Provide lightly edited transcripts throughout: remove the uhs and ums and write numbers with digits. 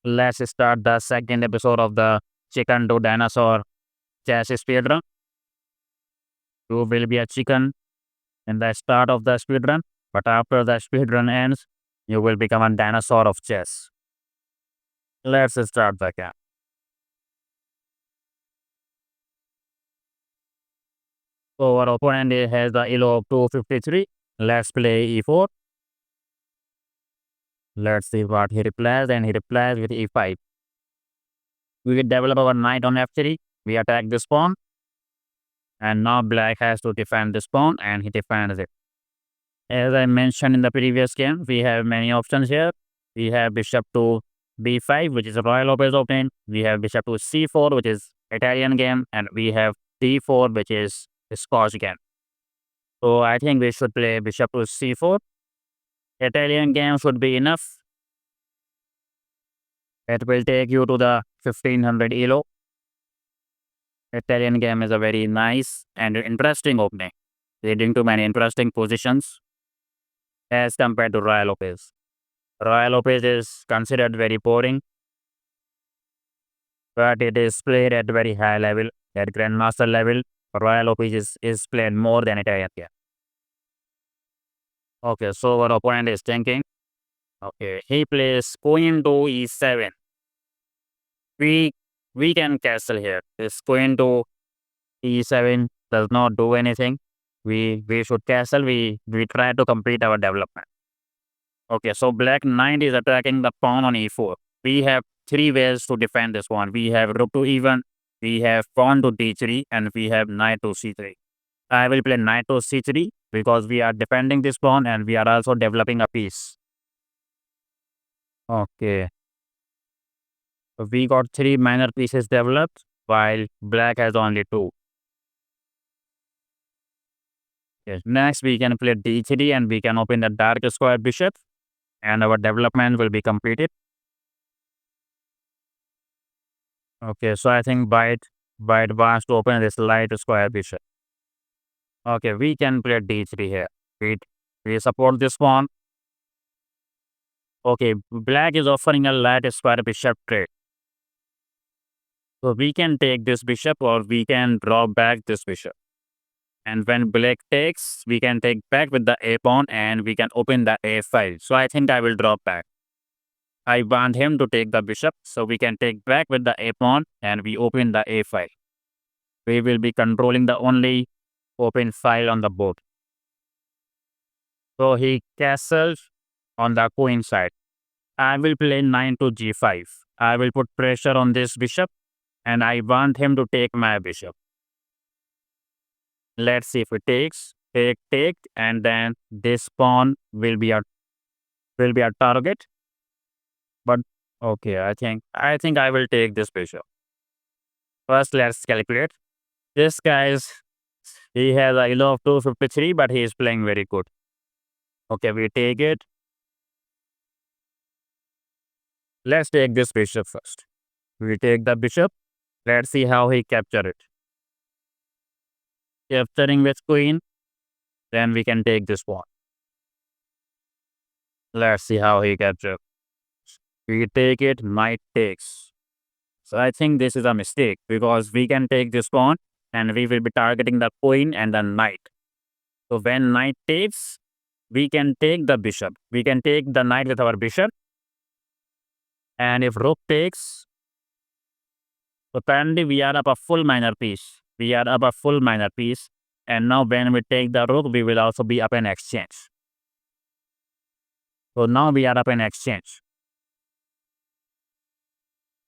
Let's start the second episode of the Chicken to Dinosaur Chess Speedrun. You will be a chicken in the start of the speedrun, but after the speedrun ends, you will become a dinosaur of chess. Let's start the game. So our opponent has the ELO of 253. Let's play e4. Let's see what he replies, and he replies with e5. We will develop our knight on f3. We attack this pawn, and now black has to defend this pawn, and he defends it. As I mentioned in the previous game, we have many options here. We have bishop to b5, which is a Royal Lopez opening. We have bishop to c4, which is Italian game, and we have d4, which is Scotch game. So I think we should play bishop to c4. Italian game should be enough. It will take you to the 1500 ELO. Italian game is a very nice and interesting opening, leading to many interesting positions as compared to Royal Lopez. Royal Lopez is considered very boring, but it is played at very high level, at Grandmaster level. Royal Lopez is played more than Italian game. Okay, so our opponent is thinking. Okay, he plays queen to e7. We can castle here. This queen to e7 does not do anything. We should castle. We try to complete our development. Okay, so black knight is attacking the pawn on e4. We have three ways to defend this one. We have rook to e1, we have pawn to d3, and we have knight to c3. I will play knight to c3 because we are defending this pawn and we are also developing a piece. Okay. So we got three minor pieces developed while black has only two. Yes. Next, we can play d3 and we can open the dark square bishop and our development will be completed. Okay, so I think white wants to open this light square bishop. Okay, we can play d3 here. We support this pawn. Okay, black is offering a light square bishop trade. So we can take this bishop or we can draw back this bishop. And when black takes, we can take back with the a pawn and we can open the a file. So I think I will draw back. I want him to take the bishop, so we can take back with the a pawn and we open the a file. We will be controlling the only open file on the board. So he castles on the queen side. I will play knight to g5. I will put pressure on this bishop and I want him to take my bishop. Let's see if it takes. Take, and then this pawn will be a target. But okay, I think I will take this bishop. First, let's calculate. This guy he has a ELO of 253, but he is playing very good. Okay, we take it. Let's take this bishop first. We take the bishop. Let's see how he capture it. Capturing with queen, then we can take this pawn. Let's see how he captures. We take it, knight takes. So I think this is a mistake because we can take this pawn and we will be targeting the queen and the knight. So when knight takes, we can take the bishop. We can take the knight with our bishop. And if rook takes, so currently we are up a full minor piece. And now when we take the rook, we will also be up in exchange. So now we are up in exchange.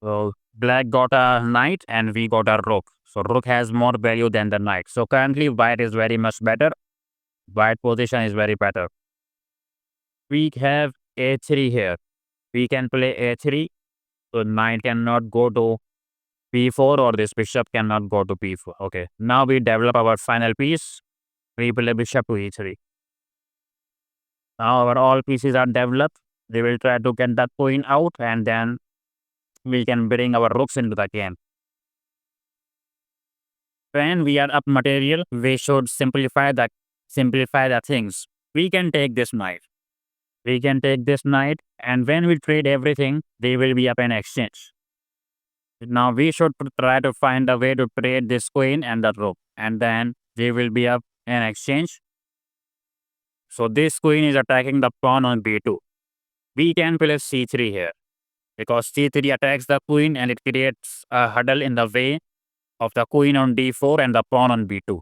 So black got a knight and we got a rook. So rook has more value than the knight. So currently white is very much better. White position is very better. We have a3 here. We can play a3. So knight cannot go to b4 or this bishop cannot go to b4. Okay, now we develop our final piece. We play bishop to e3. Now our all pieces are developed. We will try to get that queen out and then we can bring our rooks into the game. When we are up material, we should simplify the things. We can take this knight. We can take this knight, and when we trade everything, they will be up in exchange. Now we should try to find a way to trade this queen and the rook, and then they will be up in exchange. So this queen is attacking the pawn on b2. We can play c3 here, because c3 attacks the queen and it creates a hurdle in the way of the queen on d4 and the pawn on b2.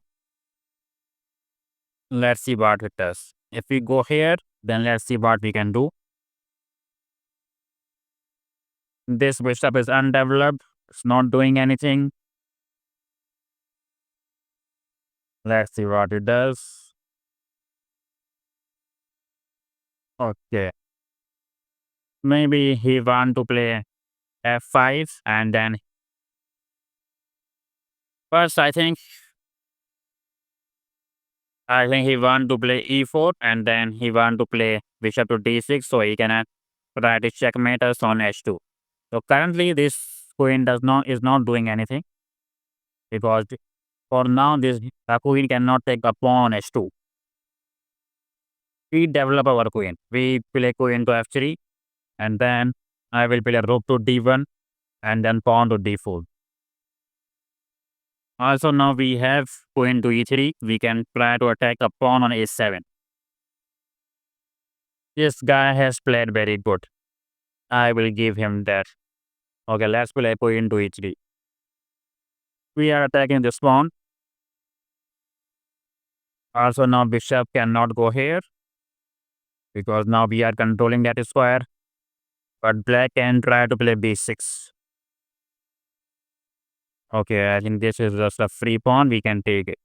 Let's see what it does. If we go here, then let's see what we can do. This bishop is undeveloped. It's not doing anything. Let's see what it does. Okay. Maybe he want to play f5 and then first I think he want to play e4 and then he want to play bishop to d6 so he can try to checkmate us on h2. So currently this queen is not doing anything because for now the queen cannot take the pawn on h2. We develop our queen. We play queen to f3 and then I will play rook to d1 and then pawn to d4. Also now we have queen to e3. We can try to attack the pawn on a7. This guy has played very good. I will give him that. Okay, let's play queen to e3. We are attacking this pawn. Also now bishop cannot go here because now we are controlling that square. But black can try to play b6. Okay, I think this is just a free pawn. We can take it.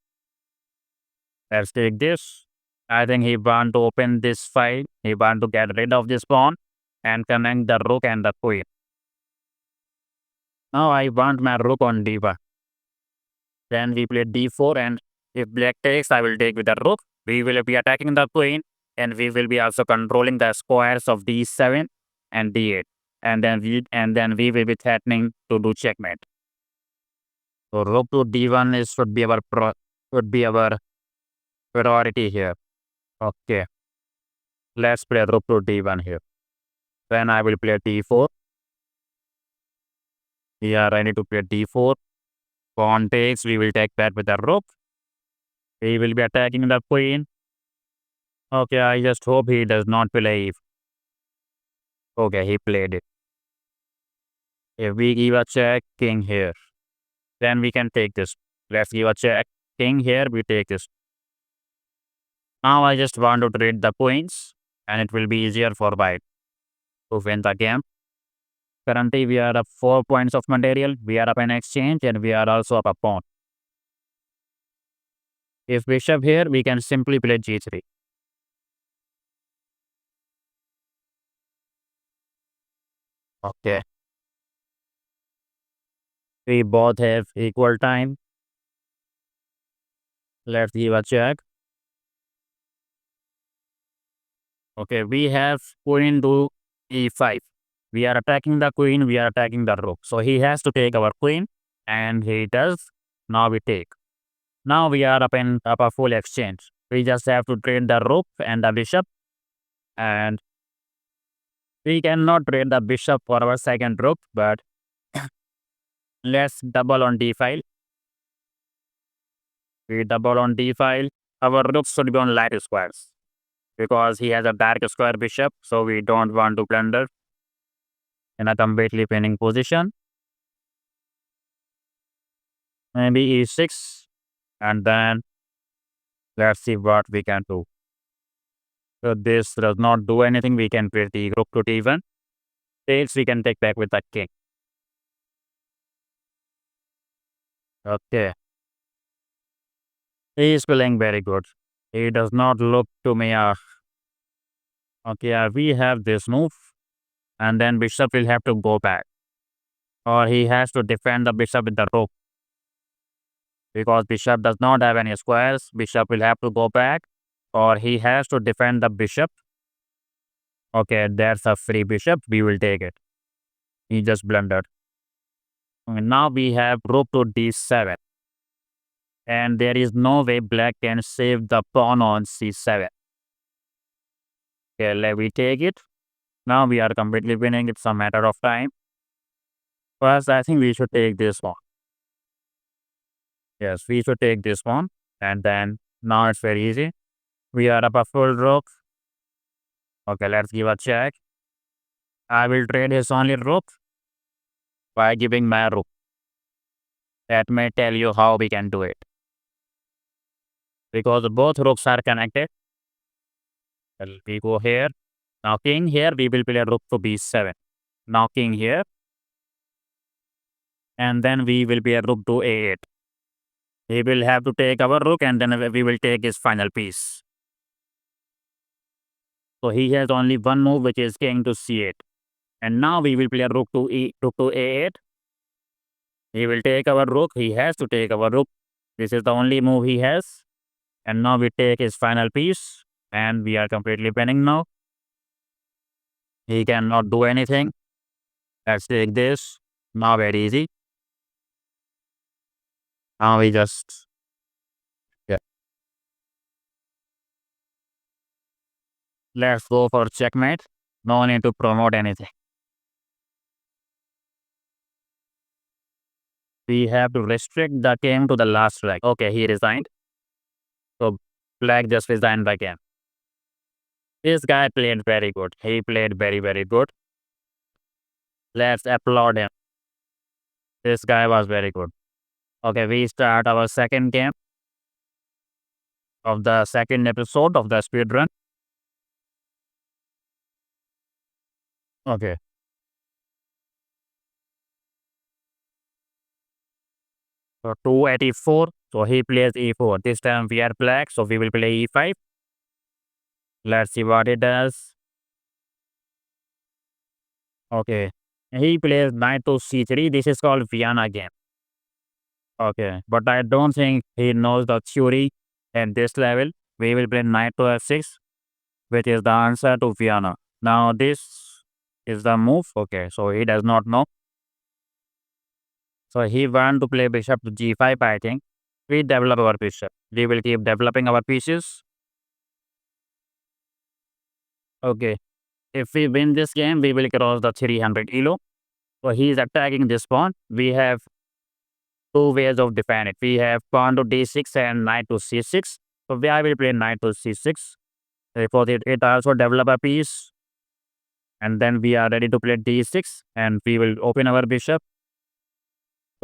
Let's take this. I think he want to open this file. He want to get rid of this pawn and connect the rook and the queen. Now I want my rook on d1. Then we play d4 and if black takes, I will take with the rook. We will be attacking the queen and we will be also controlling the squares of d7 and d8. And then we will be threatening to do checkmate. So rook to d1 should be our priority here. Okay. Let's play rook to d1 here. Then I will play d4. Here I need to play d4. Pawn takes, we will take that with the rook. We will be attacking the queen. Okay, I just hope he does not play. Okay, he played it. If we give a check, king here, then we can take this. Let's give a check, king here, we take this. Now I just want to trade the queens and it will be easier for white to win the game. Currently we are up 4 points of material, we are up an exchange and we are also up a pawn. If bishop here, we can simply play g3. Okay. We both have equal time. Let's give a check. Okay, we have queen to e5. We are attacking the queen, we are attacking the rook. So he has to take our queen and he does. Now we take. Now we are up a full exchange. We just have to trade the rook and the bishop and we cannot trade the bishop for our second rook, but let's double on d file. We double on d file. Our rook should be on light squares because he has a dark square bishop, so we don't want to blunder in a completely winning position. Maybe e6 and then let's see what we can do. So this does not do anything. We can play the rook to d1. Takes, we can take back with the king. Okay. He is playing very good. He does not look to me. Okay, we have this move. And then bishop will have to go back. Or he has to defend the bishop with the rook. Because bishop does not have any squares, bishop will have to go back. Or he has to defend the bishop. Okay, there's a free bishop. We will take it. He just blundered. And now we have rook to d7. And there is no way black can save the pawn on c7. Okay, let me take it. Now we are completely winning. It's a matter of time. First, I think we should take this one. Yes, we should take this one. And then now it's very easy. We are up a full rook. Okay, let's give a check. I will trade his only rook by giving my rook. That may tell you how we can do it. Because both rooks are connected. Well, we go here. Now king here, we will play rook to b7. Now king here. And then we will be a rook to a8. He will have to take our rook and then we will take his final piece. So he has only one move, which is king to c8. And now we will play a rook to a8. He will take our rook. He has to take our rook. This is the only move he has. And now we take his final piece. And we are completely winning now. He cannot do anything. Let's take this. Now very easy. Now we just... Yeah. Let's go for checkmate. No need to promote anything. We have to restrict the game to the last strike. Okay, he resigned. So black just resigned the game. This guy played very good. He played very, very good. Let's applaud him. This guy was very good. Okay, we start our second game of the second episode of the speedrun. Okay. So 284. So he plays e4. This time we are black, so we will play e5. Let's see what it does. Okay. He plays knight to c3. This is called Vienna game. Okay. But I don't think he knows the theory at this level. We will play knight to f6, which is the answer to Vienna. Now this is the move. Okay. So he does not know. So he want to play bishop to g5, I think. We develop our bishop. We will keep developing our pieces. Okay. If we win this game, we will cross the 300 ELO. So he is attacking this pawn. We have two ways of defending it. We have pawn to d6 and knight to c6. So I will play knight to c6. Therefore, it also develop a piece. And then we are ready to play d6. And we will open our bishop.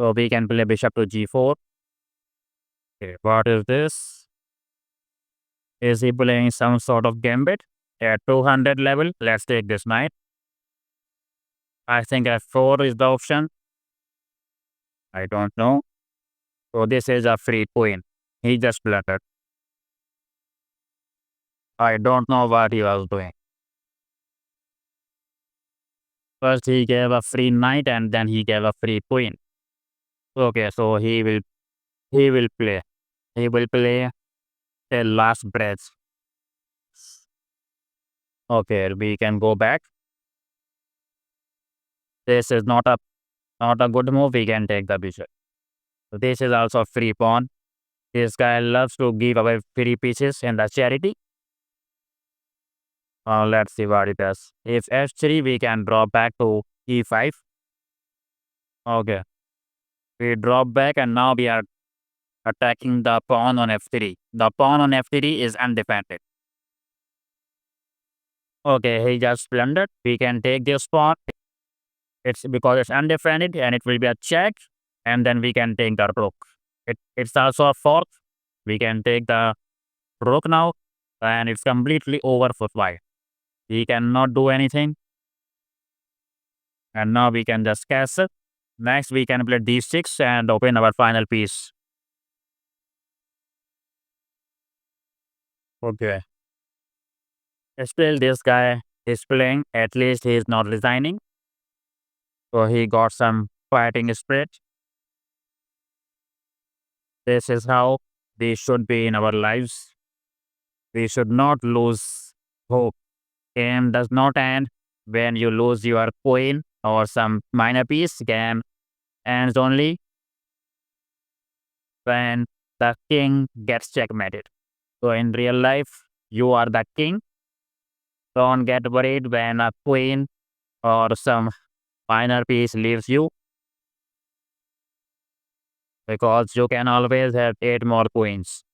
So we can play bishop to g4. Okay, what is this? Is he playing some sort of gambit? At 200 level, let's take this knight. I think f4 is the option. I don't know. So this is a free queen. He just blundered. I don't know what he was doing. First he gave a free knight and then he gave a free queen. Okay, so he will play. He will play the last breath. Okay, we can go back. This is not a good move. We can take the bishop. So this is also a free pawn. This guy loves to give away free pieces in the charity. Let's see what it does. If f3, we can drop back to e5. Okay. We drop back and now we are attacking the pawn on f3. The pawn on f3 is undefended. Okay, he just blundered. We can take this pawn. It's because it's undefended and it will be a check. And then we can take the rook. It's also a fork. We can take the rook now. And it's completely over for white. He cannot do anything. And now we can just castle. Next, we can play d6 and open our final piece. Okay. Still, this guy is playing. At least he is not resigning. So he got some fighting spirit. This is how we should be in our lives. We should not lose hope. Game does not end when you lose your queen or some minor piece. Game ends only when the king gets checkmated. So in real life, you are the king Don't get worried when a queen or some minor piece leaves you, because you can always have 8 more queens.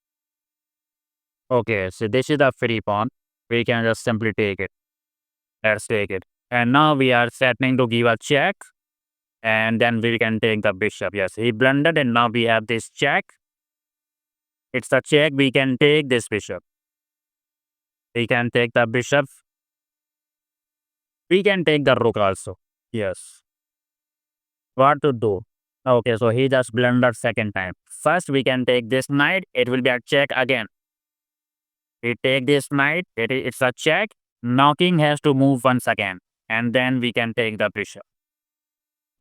Okay, so this is the free pawn. We can just simply take it. Let's take it. And now we are setting to give a check. And then we can take the bishop. Yes, he blundered and now we have this check. It's a check. We can take this bishop. We can take the bishop. We can take the rook also. Yes. What to do? Okay, so he just blundered second time. First, we can take this knight. It will be a check again. We take this knight. It's a check. Now king has to move once again. And then we can take the bishop.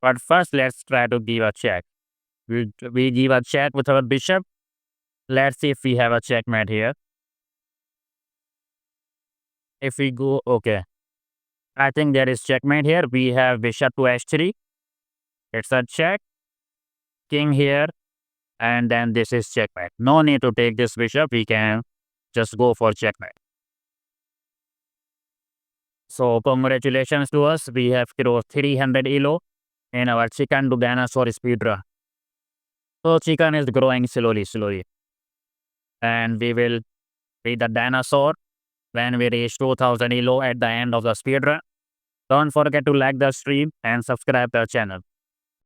But first, let's try to give a check. We give a check with our bishop. Let's see if we have a checkmate here. If we go, okay. I think there is checkmate here. We have bishop to h3. It's a check. King here. And then this is checkmate. No need to take this bishop. We can just go for checkmate. So congratulations to us. We have crossed 300 ELO in our chicken to dinosaur speedrun. So chicken is growing slowly. And we will be the dinosaur when we reach 2000 ELO at the end of the speedrun. Don't forget to like the stream and subscribe to our channel.